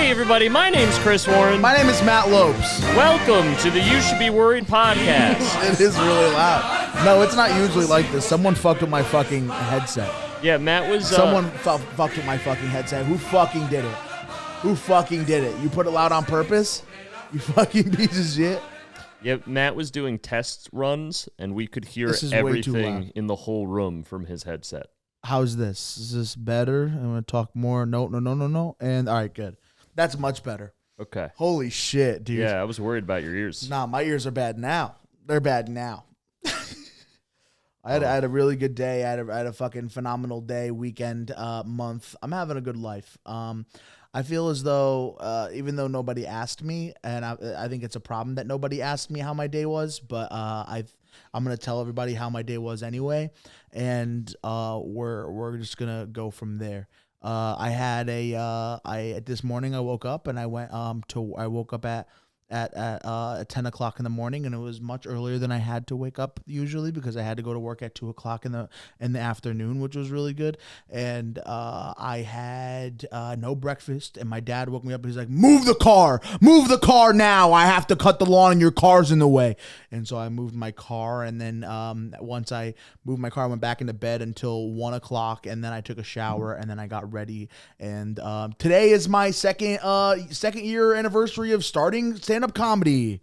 Hey everybody, my name's Chris Warren. My name is Matt Lopes. Welcome to the You Should Be Worried podcast. It is really loud. No, it's not usually like this. Someone fucked with my fucking headset. Yeah, Matt was... Someone fucked with my fucking headset. Who fucking did it? Who fucking did it? You put it loud on purpose? You fucking piece of shit. Yeah, Matt was doing test runs, and we could hear everything in the whole room from his headset. How's this? Is this better? I'm going to talk more. No. And all right, good. That's much better. Okay. Holy shit, dude. Yeah, I was worried about your ears. Nah, my ears are bad now. They're bad now. I had a really good day. I had a fucking phenomenal day, weekend, month. I'm having a good life. I feel as though, even though nobody asked me, and I think it's a problem that nobody asked me how my day was, but I'm gonna tell everybody how my day was anyway, and we're just gonna go from there. This morning I woke up and I went I woke up at 10 o'clock in the morning, and it was much earlier than I had to wake up usually because I had to go to work at 2 o'clock in the afternoon, which was really good. And I had no breakfast, and my dad woke me up and he's like, move the car now. I have to cut the lawn and your car's in the way. And so I moved my car, and then once I moved my car, I went back into bed until 1 o'clock, and then I took a shower, and then I got ready. And today is my second year anniversary of starting stand-up comedy.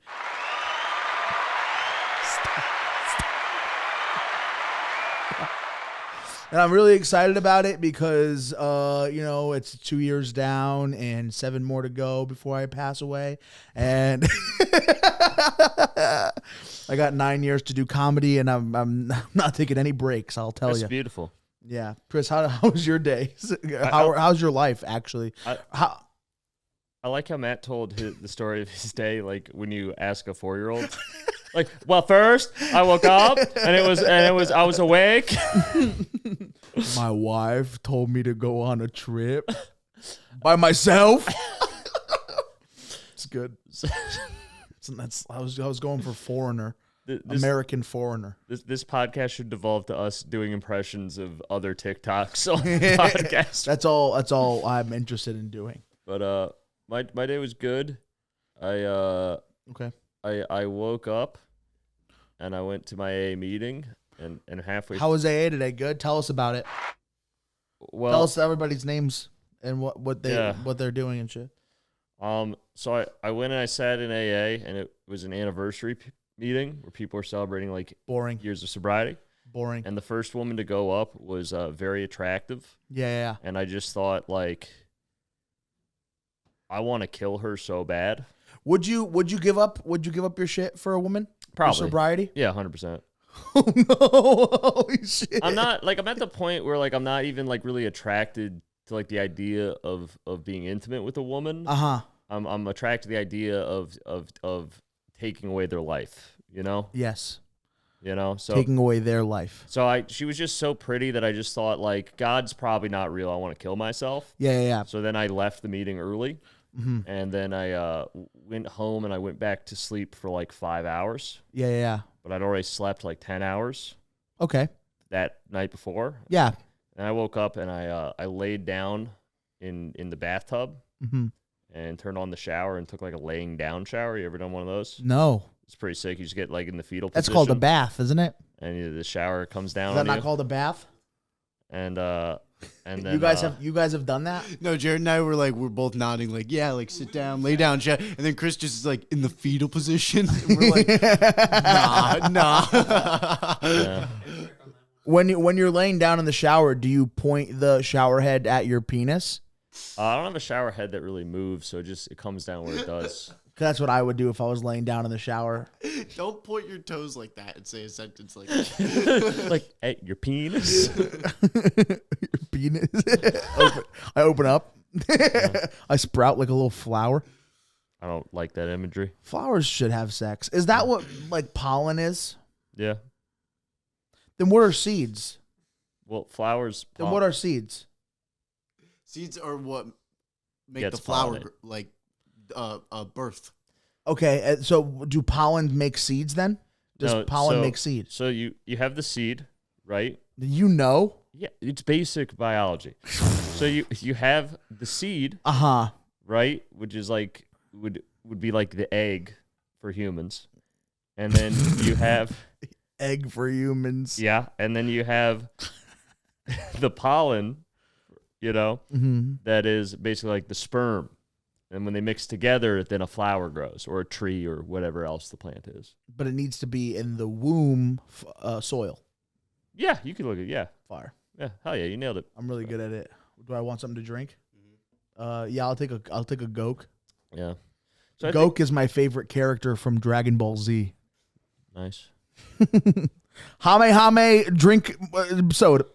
And I'm really excited about it because, it's 2 years down and 7 more to go before I pass away. And I got 9 years to do comedy, and I'm not taking any breaks, I'll tell you. That's beautiful. Yeah. Chris, how was your day? How's your life, actually? I like how Matt told the story of his day, like when you ask a 4-year-old. Like, well, first I woke up and I was awake. My wife told me to go on a trip by myself. It's good. I was going for foreigner. American foreigner. This podcast should devolve to us doing impressions of other TikToks on the podcast. That's all I'm interested in doing. But my day was good. I woke up and I went to my AA meeting and halfway. How was AA today? Good. Tell us about it. Well, tell us everybody's names and what they're doing and shit. So I went and I sat in AA, and it was an anniversary meeting where people were celebrating like boring years of sobriety. Boring. And the first woman to go up was very attractive. Yeah. And I just thought, like, I want to kill her so bad. Would you give up your shit for a woman? Probably. For sobriety? Yeah, 100%. Oh no. Holy shit. I'm at the point where like I'm not even like really attracted to like the idea of being intimate with a woman. Uh-huh. I'm attracted to the idea of taking away their life, you know? Yes. So taking away their life. So she was just so pretty that I just thought, like, God's probably not real. I want to kill myself. Yeah. So then I left the meeting early. Mm-hmm. And then I went home and I went back to sleep for like 5 hours. Yeah. But I'd already slept like 10 hours. Okay. That night before. Yeah. And I woke up and I laid down in the bathtub and turned on the shower and took like a laying down shower. You ever done one of those? No. It's pretty sick. You just get like in the fetal That's position. called a bath, isn't it? And the shower comes down. Is that on not you. called a bath? And then you guys have done that? No, Jared and I we're both nodding like, yeah, like sit down, lay down, chat. And then Chris just is like in the fetal position. And we're like, nah. Yeah. When you're laying down in the shower, do you point the shower head at your penis? I don't have a shower head that really moves, so it comes down where it does. That's what I would do if I was laying down in the shower. Don't point your toes like that and say a sentence like like at your penis. Your penis. I open up. I sprout like a little flower. I don't like that imagery. Flowers should have sex. Is that what like pollen is? Yeah. Then what are seeds? Well, flowers. Then what are seeds? Seeds are what make Gets the flower pollinated. like birth. Okay, so do pollen make seeds then? Does pollen make seeds? So you have the seed, right? You know? Yeah, it's basic biology. So you have the seed, Uh-huh. right? Which is like would be like the egg for humans, and then you have Egg for humans. yeah, and then you have the pollen, that is basically like the sperm, and when they mix together, then a flower grows or a tree or whatever else the plant is. But it needs to be in the womb soil. Yeah, you can look at Fire. yeah, hell yeah, you nailed it. I'm really good at it. Do I want something to drink? Yeah, I'll take a Goke. Yeah, so Goke is my favorite character from Dragon Ball Z. nice. Hame, drink soda.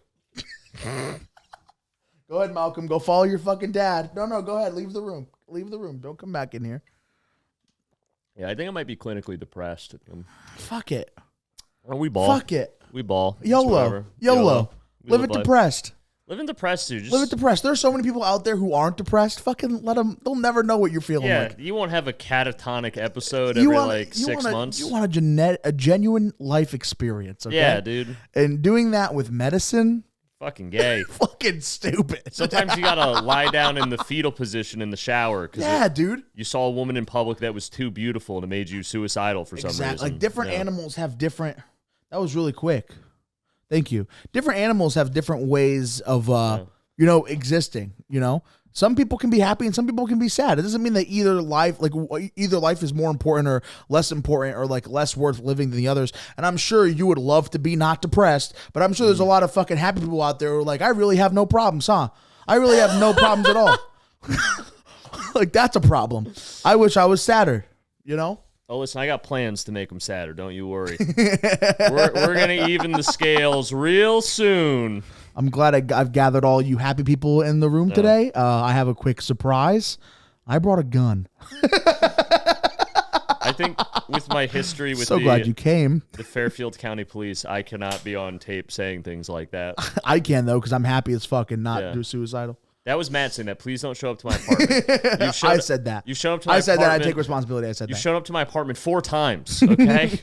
Go ahead, Malcolm. Go follow your fucking dad. No, go ahead. Leave the room. Don't come back in here. Yeah, I think I might be clinically depressed. Fuck it. Oh, we ball. Fuck it. We ball. It's YOLO. whatever. We Live it life. depressed. Living depressed, dude. Live it depressed. There's so many people out there who aren't depressed. Fucking let them. They'll never know what you're feeling yeah, like. you won't have a catatonic episode every 6 months. You want a genuine life experience. Okay? Yeah, dude. And doing that with medicine, Fucking gay. fucking stupid. Sometimes you gotta lie down in the fetal position in the shower because dude. you saw a woman in public that was too beautiful and it made you suicidal for some reason. Like different animals have different. That was really quick. Thank you. Different animals have different ways of existing. Some people can be happy and some people can be sad. It doesn't mean that either life is more important or less important or like less worth living than the others. And I'm sure you would love to be not depressed, but I'm sure there's a lot of fucking happy people out there who are like, I really have no problems, huh? I really have no problems at all. Like that's a problem. I wish I was sadder, Oh, listen, I got plans to make them sadder. Don't you worry. we're gonna even the scales real soon. I'm glad I've gathered all you happy people in the room today. I have a quick surprise. I brought a gun. I think with my history with glad you came. The Fairfield County Police, I cannot be on tape saying things like that. I can though because I'm happy as fuck and not do suicidal. That was Matt saying that. Please don't show up to my apartment. I said that. You showed up to my apartment. I said that. I take responsibility. I said that. You showed up to my apartment 4 times, okay?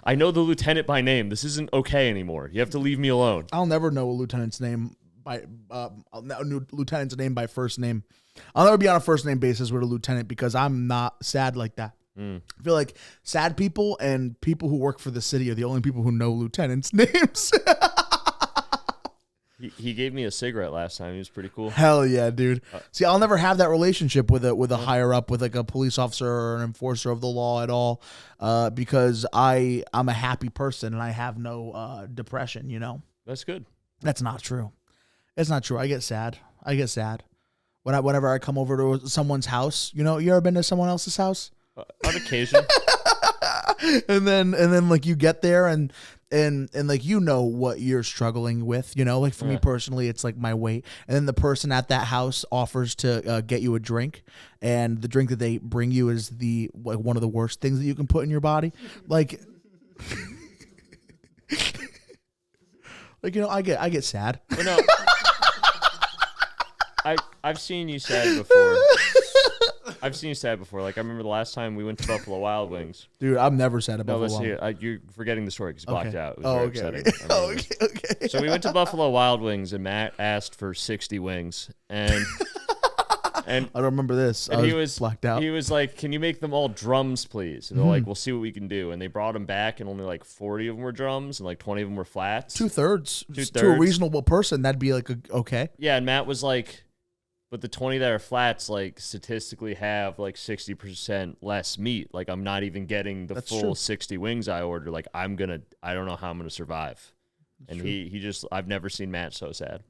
I know the lieutenant by name. This isn't okay anymore. You have to leave me alone. I'll never know a lieutenant's name by lieutenant's name by first name. I'll never be on a first name basis with a lieutenant because I'm not sad like that. I feel like sad people and people who work for the city are the only people who know lieutenants' names. He gave me a cigarette last time. He was pretty cool. Hell yeah, dude. See, I'll never have that relationship with a higher up, with like a police officer or an enforcer of the law at all, because I'm a happy person and I have no depression. That's good. That's not true. It's not true. I get sad. Whenever I come over to someone's house. You ever been to someone else's house? On occasion. and then like you get there and like what you're struggling with, like for me personally it's like my weight, and then the person at that house offers to get you a drink, and the drink that they bring you is one of the worst things that you can put in your body, like I get sad. But no, I've seen you sad before. Like, I remember the last time we went to Buffalo Wild Wings. Dude, I'm never sad about Buffalo Wild Wings. You're forgetting the story because you blocked out. It was very okay. upsetting. Okay. So we went to Buffalo Wild Wings, and Matt asked for 60 wings. And I don't remember this. He was blacked out. He was like, can you make them all drums, please? And they're like, we'll see what we can do. And they brought them back, and only like 40 of them were drums, and like 20 of them were flats. 2/3. To a reasonable person, that'd be like, okay. Yeah, and Matt was like, but the 20 that are flats, like, statistically have, like, 60% less meat. Like, I'm not even getting the full 60 wings I ordered. Like, I don't know how I'm going to survive. And he just, I've never seen Matt so sad.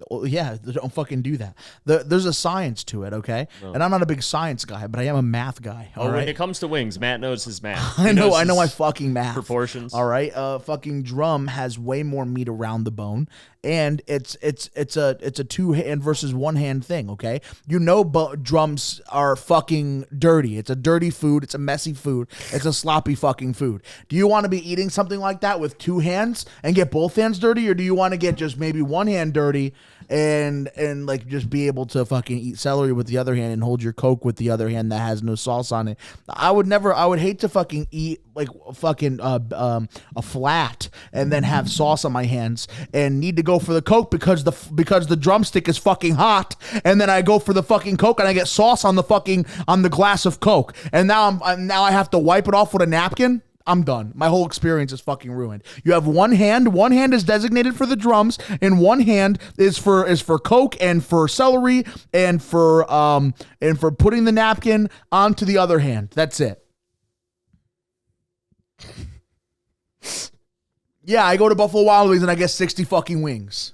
Well, yeah, don't fucking do that. There's a science to it, okay? No. And I'm not a big science guy, but I am a math guy. All right? When it comes to wings, Matt knows his math. I know my fucking math. Proportions. All right, fucking drum has way more meat around the bone, and it's a 2-hand versus 1-hand thing, okay? Drums are fucking dirty. It's a dirty food. It's a messy food. It's a sloppy fucking food. Do you want to be eating something like that with 2 hands and get both hands dirty, or do you want to get just maybe 1 hand dirty and like just be able to fucking eat celery with the other hand and hold your Coke with the other hand that has no sauce on it. I would hate to fucking eat like fucking a flat and then have sauce on my hands and need to go for the Coke because the drumstick is fucking hot, and then I go for the fucking Coke and I get sauce on the glass of Coke, and now I have to wipe it off with a napkin. I'm done. My whole experience is fucking ruined. You have one hand is designated for the drums, and one hand is for Coke and for celery and for putting the napkin onto the other hand. That's it. Yeah, I go to Buffalo Wild Wings and I get 60 fucking wings.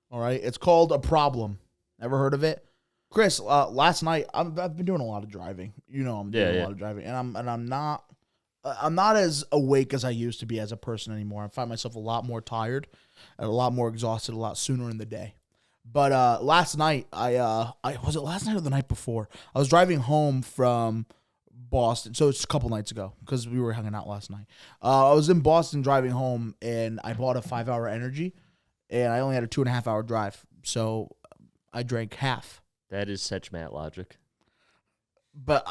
All right, it's called a problem. Ever heard of it? Chris, last night I've been doing a lot of driving. You know, I'm doing a lot of driving, and I'm not as awake as I used to be as a person anymore. I find myself a lot more tired and a lot more exhausted a lot sooner in the day. But last night, was it last night or the night before? I was driving home from Boston, so it's a couple nights ago because we were hanging out last night. I was in Boston driving home, and I bought a 5-hour energy, and I only had a 2.5-hour drive, so I drank half. That is such Matt logic. But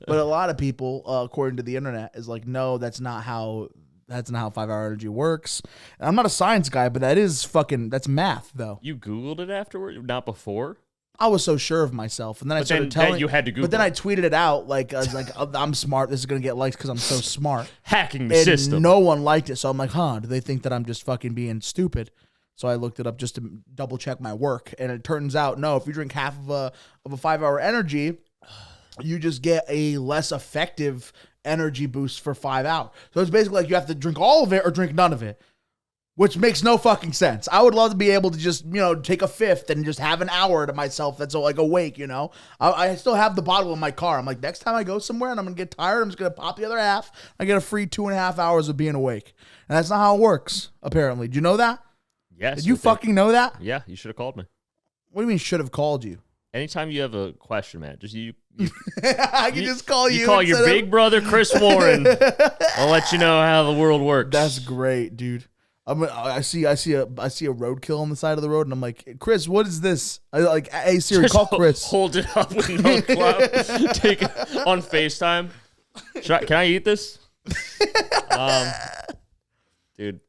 a lot of people, according to the internet, is like, no, that's not how 5-hour energy works. And I'm not a science guy, but that's math, though. You Googled it afterward, not before? I was so sure of myself, and then I started telling you had to Google. But then I tweeted it out like I was like, I'm smart. This is gonna get liked because I'm so smart. Hacking the system. No one liked it, so I'm like, do they think that I'm just fucking being stupid? So I looked it up just to double check my work, and it turns out no. If you drink half of a 5-hour energy, you just get a less effective energy boost for 5 hours. So it's basically like you have to drink all of it or drink none of it, which makes no fucking sense. I would love to be able to just, take a fifth and just have an hour to myself that's like awake, I still have the bottle in my car. I'm like, next time I go somewhere and I'm going to get tired, I'm just going to pop the other half. I get a free 2.5 hours of being awake. And that's not how it works, apparently. Do you know that? Yes. Did you fucking know that? Yeah, you should have called me. What do you mean should have called you? Anytime you have a question, Matt, just you I can just call you. You call your big brother, Chris Warren. I'll let you know how the world works. That's great, dude. I see a roadkill on the side of the road, and I'm like, Chris, what is this? Hey Siri, just call Chris. Hold it up with no clout. Take it on FaceTime. Can I eat this? Dude,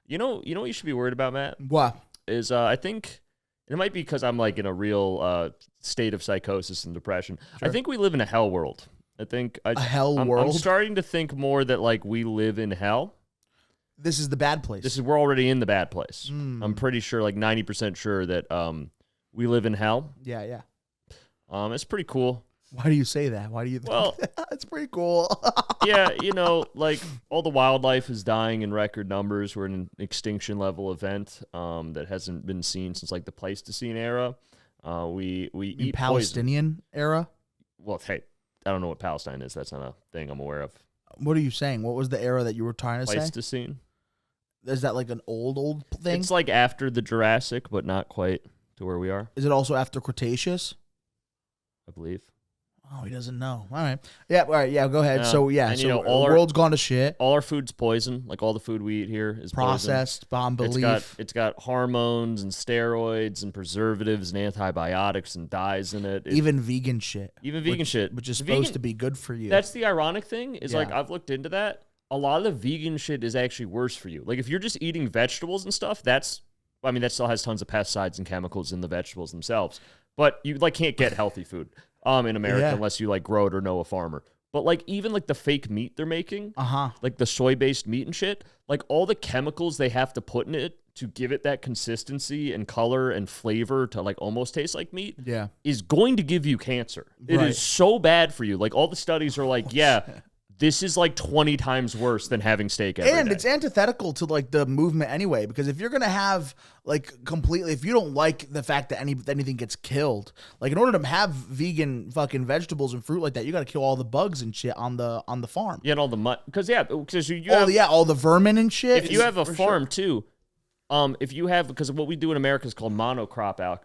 you know what you should be worried about, Matt? What? Is I think it might be because I'm like in a real state of psychosis and depression. Sure. I think we live in a hell world. A hell world. I'm starting to think more that like we live in hell. This is the bad place. We're already in the bad place. I'm pretty sure, like 90% sure that we live in hell. Yeah. It's pretty cool. Why do you say that? Why do you think it's pretty cool? Yeah, like all the wildlife is dying in record numbers. We're in an extinction level event that hasn't been seen since like the Pleistocene era. We eat Palestinian poison. Era? Well, hey, I don't know what Palestine is. That's not a thing I'm aware of. What are you saying? What was the era that you were trying to say? Pleistocene. Is that like an old thing? It's like after the Jurassic, but not quite to where we are. Is it also after Cretaceous? I believe. Oh, he doesn't know. All right. Yeah, all right. Yeah, go ahead. So, yeah. And, so the world's gone to shit. All our food's poison. Like, all the food we eat here is processed, beyond belief. It's got hormones and steroids and preservatives and antibiotics and dyes in it. Even vegan shit. Which is supposed to be good for you. That's the ironic thing is, like, I've looked into that. A lot of the vegan shit is actually worse for you. Like, if you're just eating vegetables and stuff, that still has tons of pesticides and chemicals in the vegetables themselves. But you, like, can't get healthy food. In America, unless you like grow it or know a farmer. But like even like the fake meat they're making, like the soy-based meat and shit, like all the chemicals they have to put in it to give it that consistency and color and flavor to like almost taste like meat, is going to give you cancer. It is so bad for you. Like all the studies are like, this is like 20 times worse than having steak every day. It's antithetical to like the movement anyway, because if you're going to have like completely, if you don't like the fact that anything gets killed, like in order to have vegan fucking vegetables and fruit like that, you got to kill all the bugs and shit on the farm. Yeah, and all the mud. Because all the vermin and shit. If you have a farm too, because what we do in America is called monocrop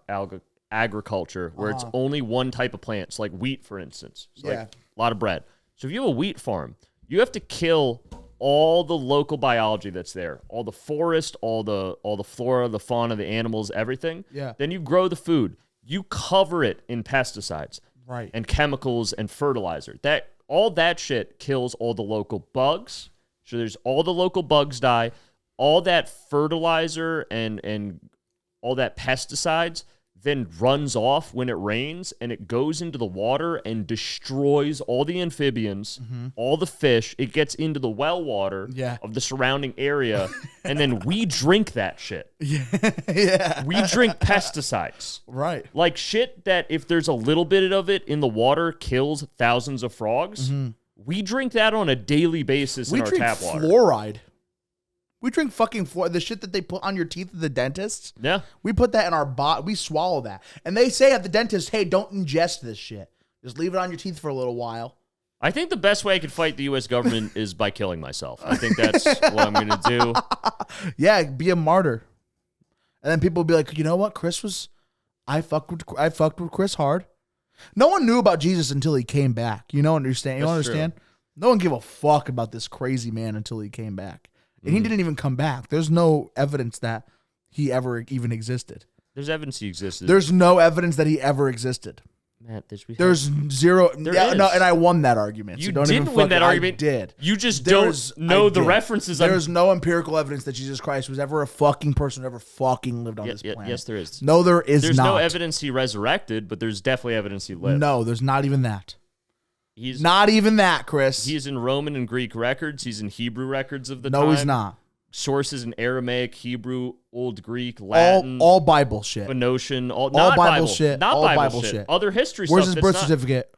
agriculture, where it's only one type of plants, like wheat, for instance. It's like a lot of bread. So if you have a wheat farm, you have to kill all the local biology that's there, all the forest, all the flora, the fauna, the animals, everything. Yeah. Then you grow the food. You cover it in pesticides, Right. and chemicals and fertilizer. All that shit kills all the local bugs. So there's all the local bugs die. All that fertilizer and all that pesticides then runs off when it rains, and it goes into the water and destroys all the amphibians, all the fish. It gets into the well water of the surrounding area, and then we drink that shit. Yeah. We drink pesticides. Right. Like shit that if there's a little bit of it in the water kills thousands of frogs. We drink that on a daily basis in our tap water. Fluoride. We drink fucking fluoride. The shit that they put on your teeth at the dentist. Yeah. We put that in our body. We swallow that. And they say at the dentist, hey, don't ingest this shit. Just leave it on your teeth for a little while. I think the best way I could fight the U.S. government is by killing myself. I think that's what I'm going to do. Yeah, be a martyr. And then people will be like, you know what? I fucked with Chris hard. No one knew about Jesus until he came back. You know, understand? You understand? True. No one gave a fuck about this crazy man until he came back. And he didn't even come back. There's no evidence that he ever even existed. There's evidence he existed. There's no evidence that he ever existed. Matt, there's zero. There is. No, and I won that argument. You so don't didn't even win that argument. I did. You just don't know the references. There's no empirical evidence that Jesus Christ was ever a fucking person who ever fucking lived on this planet. Yes, there is. No, there is there's not. There's no evidence he resurrected, but there's definitely evidence he lived. No, there's not even that. He's not even that, Chris. He's in Roman and Greek records. He's in Hebrew records of the time. No, he's not. Sources in Aramaic, Hebrew, Old Greek, Latin, all Bible shit, Phoenician, all Bible shit, not all Bible shit. Other history Where's stuff. Where's his birth certificate?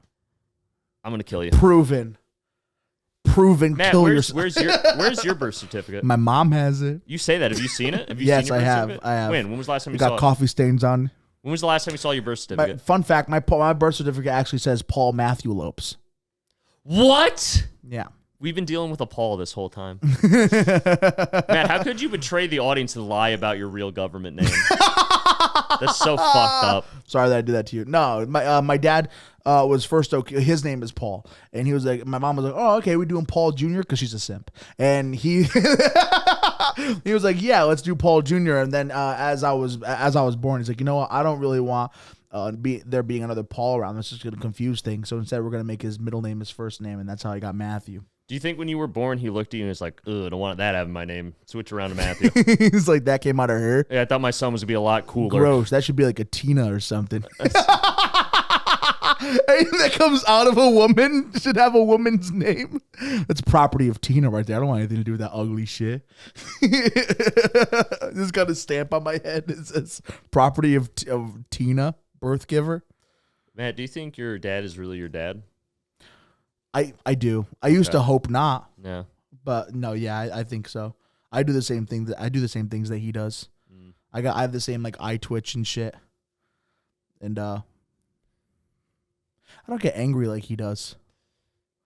I'm gonna kill you. Proven. Matt, kill yourself. Where's your birth certificate? My mom has it. You say that? Have you seen it? Yes, I have. I have. When was the last time you saw it? Got coffee stains on. When was the last time you saw your birth certificate? Fun fact: my birth certificate actually says Paul Matthew Lopes. What? Yeah. We've been dealing with a Paul this whole time. Matt, how could you betray the audience to lie about your real government name? That's so fucked up. Sorry that I did that to you. No, my dad was first okay. His name is Paul, and he was like, my mom was like, oh, okay, we're doing Paul Jr. because she's a simp, and he he was like, yeah, let's do Paul Jr. And then as I was born, he's like, you know what, I don't really want there being another Paul around. That's just gonna confuse things. So instead, we're gonna make his middle name his first name, and that's how I got Matthew. Do you think when you were born, he looked at you and was like, ugh, I don't want that having my name. Switch around to Matthew. He's like, that came out of her? Yeah, I thought my son was going to be a lot cooler. Gross. That should be like a Tina or something. Anything that comes out of a woman should have a woman's name. That's property of Tina right there. I don't want anything to do with that ugly shit. This got a stamp on my head. It says property of Tina, birth giver. Matt, do you think your dad is really your dad? I do. I used to hope not. Yeah. But no, yeah, I think so. I do the same thing I do the same things that he does. I have the same like eye twitch and shit. And I don't get angry like he does.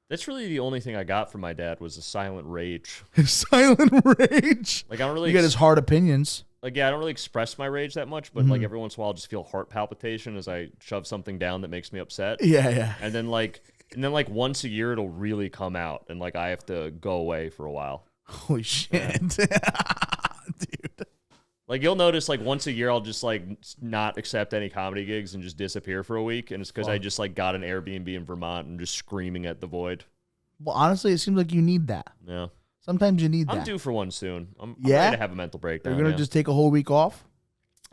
That's really the only thing I got from my dad was a silent rage. Silent rage. Like I don't really You get his hard opinions. Like yeah, I don't really express my rage that much, but like every once in a while I'll just feel heart palpitation as I shove something down that makes me upset. Yeah. And then like once a year it'll really come out, and like I have to go away for a while. Holy shit, dude! Like you'll notice, like once a year I'll just like not accept any comedy gigs and just disappear for a week, and it's because I just like got an Airbnb in Vermont and just screaming at the void. Well, honestly, it seems like you need that. Yeah. Sometimes you need that. I'm due for one soon. I'm ready to have a mental breakdown. You're gonna just take a whole week off?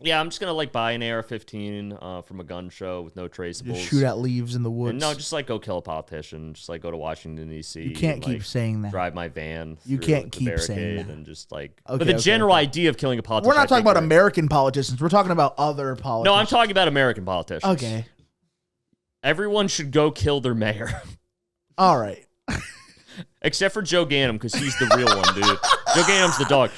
Yeah, I'm just gonna like buy an AR-15 from a gun show with no traceables. Just shoot at leaves in the woods. And no, just like go kill a politician. Just like go to Washington D.C. You can't keep saying that. Drive my van. You can't keep saying that. And just like, okay, but the general idea of killing a politician. We're not talking about American politicians. We're talking about other politicians. No, I'm talking about American politicians. Okay. Everyone should go kill their mayor. All right. Except for Joe Ganim, because he's the real one, dude. Joe Ganim's the dog.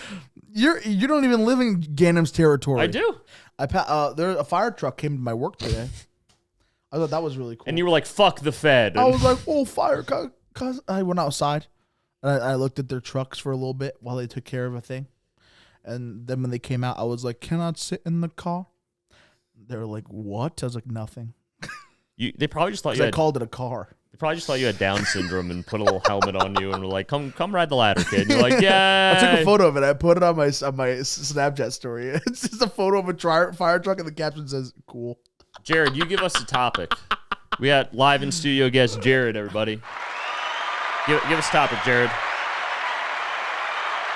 You don't even live in Ganim's territory. I do. A fire truck came to my work today. I thought that was really cool. And you were like, "Fuck the Fed." I was like, "Oh, fire!" Cause I went outside, and I looked at their trucks for a little bit while they took care of a thing, and then when they came out, I was like, "Can I sit in the car?" They were like, "What?" I was like, "Nothing." They probably just thought I called it a car. probably just thought you had Down syndrome and put a little helmet on you and were like, come ride the ladder, kid. And you're like, yeah. I took a photo of it. I put it on my Snapchat story. It's just a photo of a fire truck, and the caption says, "Cool." Jared, you give us the topic. We got live in studio guest Jared, everybody. Give us a topic, Jared.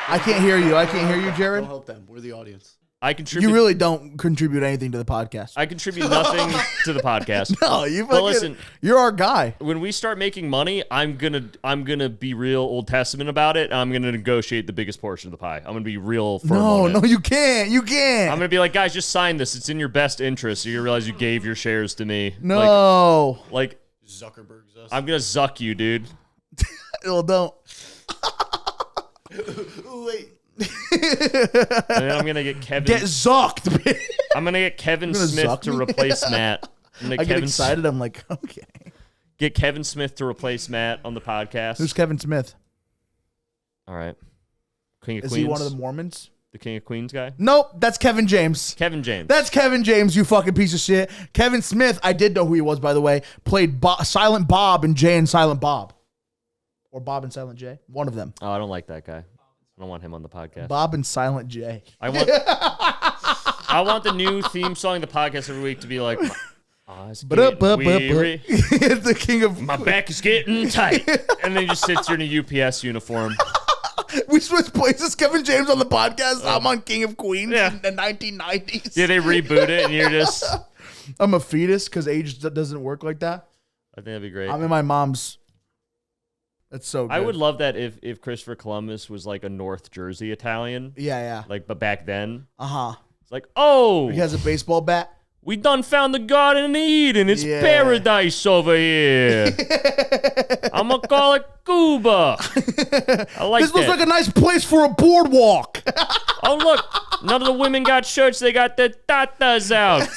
I can't hear you. I can't hear you, Jared. Don't help them. We're the audience. I contribute. You really don't contribute anything to the podcast. I contribute nothing to the podcast. No, you. But listen, you're our guy. when we start making money, I'm gonna be real Old Testament about it. I'm gonna negotiate the biggest portion of the pie. I'm gonna be real firm on it. No, you can't. You can't. I'm gonna be like, guys, just sign this. It's in your best interest. You realize you gave your shares to me. No. Like Zuckerberg's us. I'm gonna Zucc you, dude. Well, don't. Wait. And then I'm gonna get Kevin. Get zucked. I'm gonna get Kevin gonna Smith Zucc to me? replace Matt. I'm gonna I get excited. I'm like, okay. Get Kevin Smith to replace Matt on the podcast. Who's Kevin Smith? All right. King of Is Queens. he one of the Mormons? The King of Queens guy? Nope, that's Kevin James. Kevin James. That's Kevin James, you fucking piece of shit. Kevin Smith, I did know who he was, by the way. Played Silent Bob and Jay and Silent Bob. Or Bob and Silent Jay. One of them. Oh, I don't like that guy. I don't want him on the podcast. Bob and Silent Jay. I want the new theme song of the podcast every week to be like, it's the king of... my back is getting tight. And then he just sits here in a UPS uniform. We switched places. Kevin James on the podcast. I'm on King of Queens in the 1990s. Yeah, they reboot it and you're just... I'm a fetus because age doesn't work like that. I think that'd be great. I'm in my mom's... That's so good. I would love that if Christopher Columbus was like a North Jersey Italian. Yeah. Like, but back then. Uh-huh. It's like, oh. He has a baseball bat. We done found the Garden of Eden. It's Yeah. paradise over here. I'm going to call it Cuba. I like This looks that. like a nice place for a boardwalk. Oh, look. None of the women got shirts. They got their tatas out.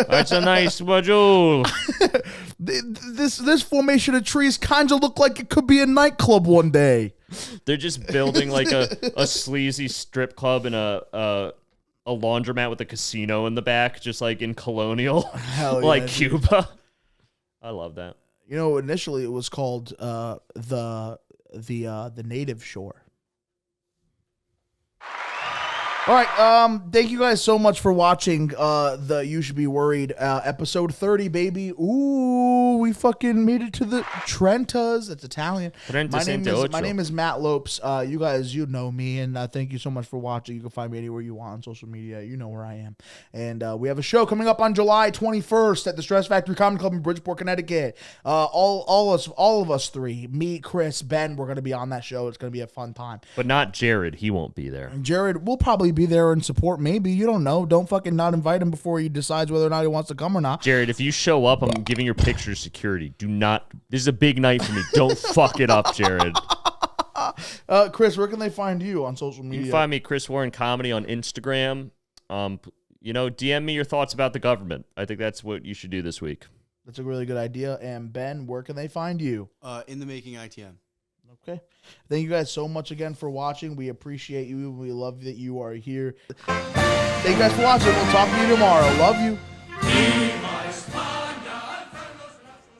That's a nice bajul. This formation of trees kind of look like it could be a nightclub one day. They're just building like a sleazy strip club and a laundromat with a casino in the back, just like in colonial, Hell yeah, like dude. Cuba. I love that. You know, initially it was called the Native Shore. All right, thank you guys so much for watching the You Should Be Worried episode 30, baby. Ooh, we fucking made it to the Trentas. It's Italian. My name is Matt Lopes. You guys, you know me, and thank you so much for watching. You can find me anywhere you want on social media. You know where I am. And we have a show coming up on July 21st at the Stress Factory Comedy Club in Bridgeport, Connecticut. All of us three, me, Chris, Ben, we're going to be on that show. It's going to be a fun time. But not Jared. He won't be there. Jared will probably be there and support. Maybe, you don't know. Don't fucking not invite him before he decides whether or not he wants to come or not. Jared, if you show up, I'm giving your picture security. Do not. This is a big night for me. Don't fuck it up, Jared. Chris, where can they find you on social media? You can find me Chris Warren Comedy on Instagram. DM me your thoughts about the government. I think that's what you should do this week. That's a really good idea. And Ben, where can they find you? In the Making ITM. Okay. Thank you guys so much again for watching. We appreciate you. We love that you are here. Thank you guys for watching. We'll talk to you tomorrow. Love you.